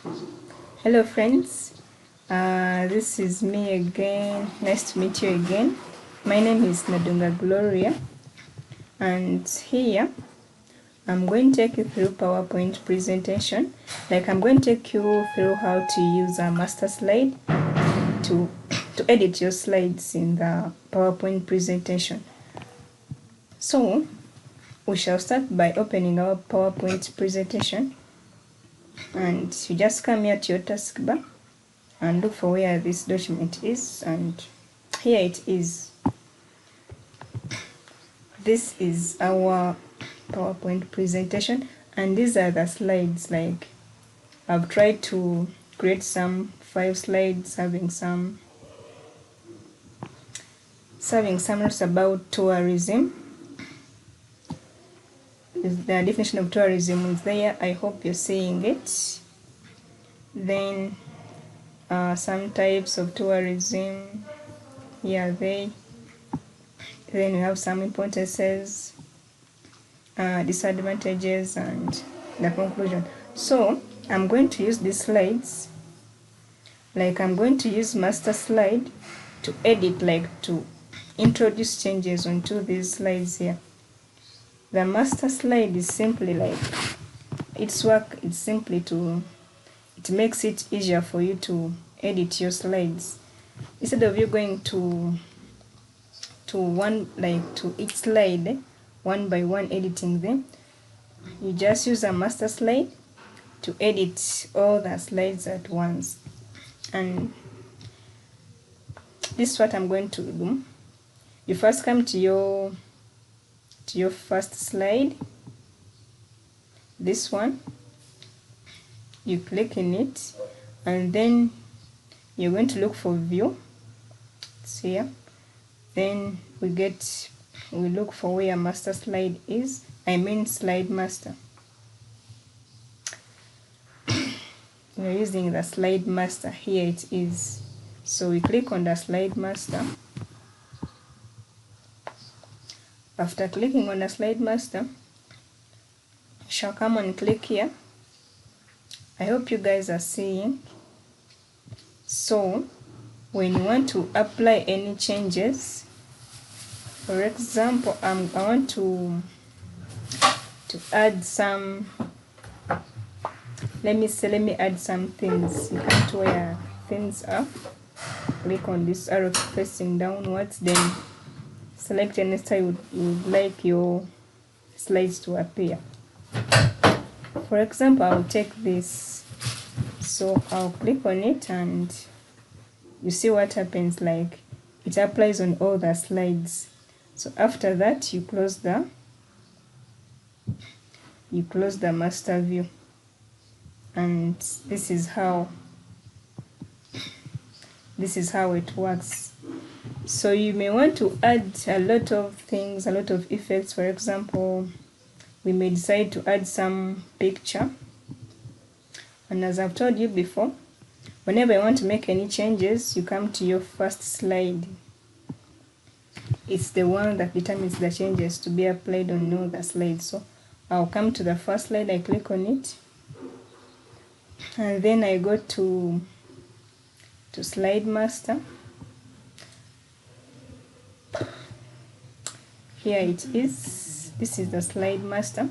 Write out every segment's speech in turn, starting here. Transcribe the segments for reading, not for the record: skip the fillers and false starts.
Hello friends, this is me again. Nice to meet you again. My name is Nadunga Gloria, and here I'm going to take you through PowerPoint presentation. I'm going to take you through how to use a master slide to edit your slides in the PowerPoint presentation. So we shall start by opening our PowerPoint presentation, and you just come here to your taskbar and look for where this document is, and here it is. This is our PowerPoint presentation, and these are the slides. I've tried to create some 5 slides having some notes about tourism. The definition of tourism is there. I hope you're seeing it. Then some types of tourism, here they. Then we have some importances, disadvantages, and the conclusion. So I'm going to use these slides, I'm going to use master slide to edit, to introduce changes onto these slides here. The master slide is simply its work is simply it makes it easier for you to edit your slides. Instead of you going to each slide one by one editing them, you just use a master slide to edit all the slides at once. And this is what I'm going to do. You first come to your first slide, this one. You click in it, and then you're going to look for view. It's here. Then we look for where master slide is. I mean slide master. We're using the slide master. Here it is. So we click on the slide master. After clicking on the slide master, you shall come and click here. I hope you guys are seeing. So when you want to apply any changes, for example, I want to add some, let me add some things. You come to where things are, click on this arrow facing downwards, then select any style you would like your slides to appear. For example, I'll take this, so I'll click on it, and you see what happens, it applies on all the slides. So after that, you close the master view, and this is how it works. So you may want to add a lot of things, a lot of effects. For example, we may decide to add some picture, and as I've told you before, whenever you want to make any changes, you come to your first slide. It's the one that determines the changes to be applied on all the slides. So I'll come to the first slide, I click on it, and then I go to slide master. Here it is. This is the slide master.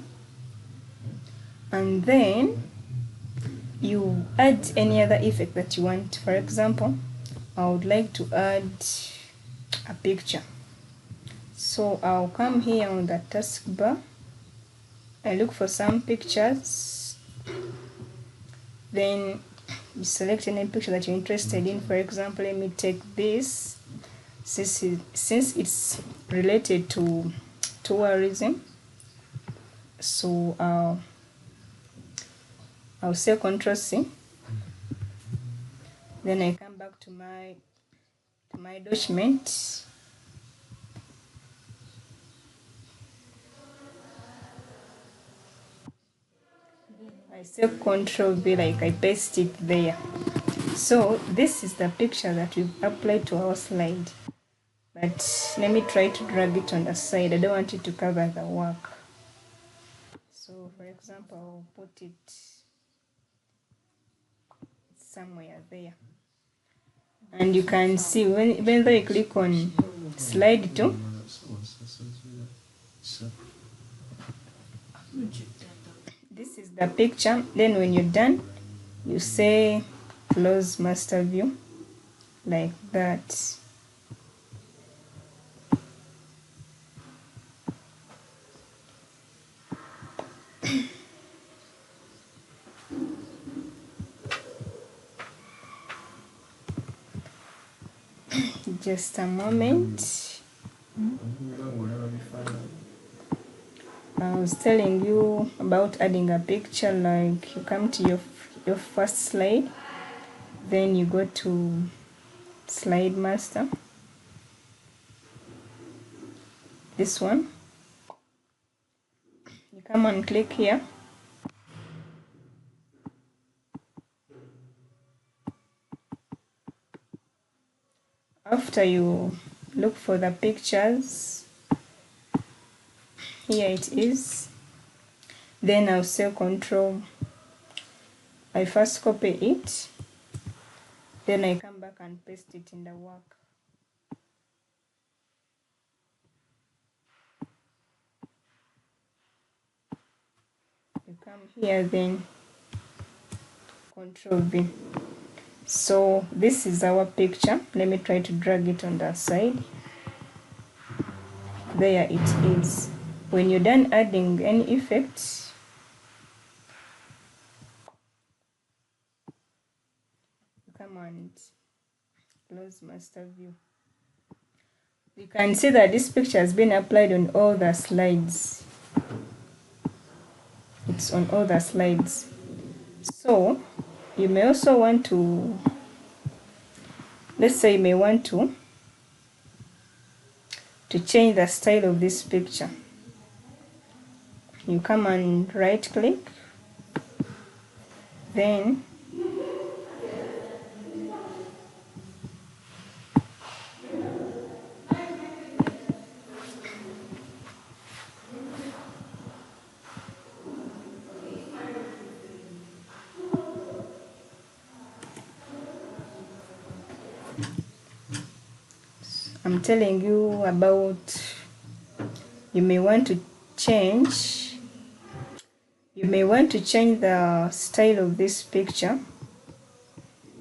And then you add any other effect that you want. For example, I would like to add a picture. So I'll come here on the taskbar. I look for some pictures. Then you select any picture that you're interested in. For example, let me take this. Since it's related to tourism, so I'll say Ctrl+C. Then I come back to my document. I say Ctrl+V, I paste it there. So this is the picture that we've applied to our slide. But let me try to drag it on the side. I don't want it to cover the work. So for example, I'll put it somewhere there. And you can see even though you click on slide to, this is the picture. Then when you're done, you say close master view like that. Just a moment. I was telling you about adding a picture. Like, you come to your first slide, then you go to slide master, this one. You come and click here. After you look for the pictures, here it is. Then I'll say control. I first copy it, then I come back and paste it in the work. You come here, then control V. So this is our picture. Let me try to drag it on the side. There it is. When you're done adding any effects, you come and close master view. You can see that this picture has been applied on all the slides. It's on all the slides. So you may also want to, let's say you may want to change the style of this picture. You come and right click, then I'm telling you about, you may want to change the style of this picture.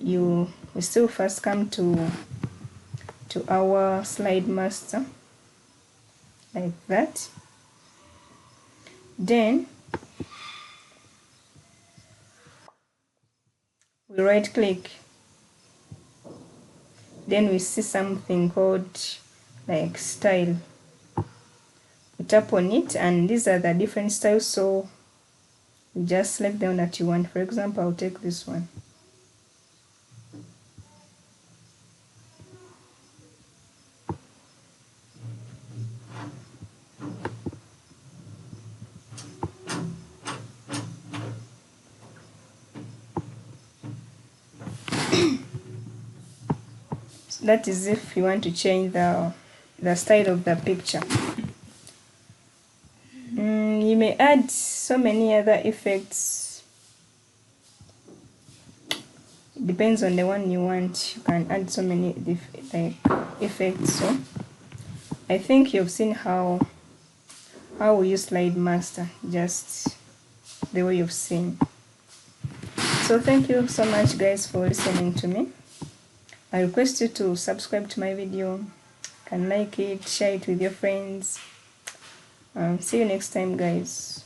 You still first come to our slide master like that. Then we right click, then we see something called like style. We tap on it, and these are the different styles, so you just select the one that you want. For example, I'll take this one. So that is if you want to change the style of the picture. You may add so many other effects. It depends on the one you want. You can add so many effects. So I think you've seen how we use Slide Master, just the way you've seen. So thank you so much, guys, for listening to me. I request you to subscribe to my video, can like it, share it with your friends. See you next time, guys.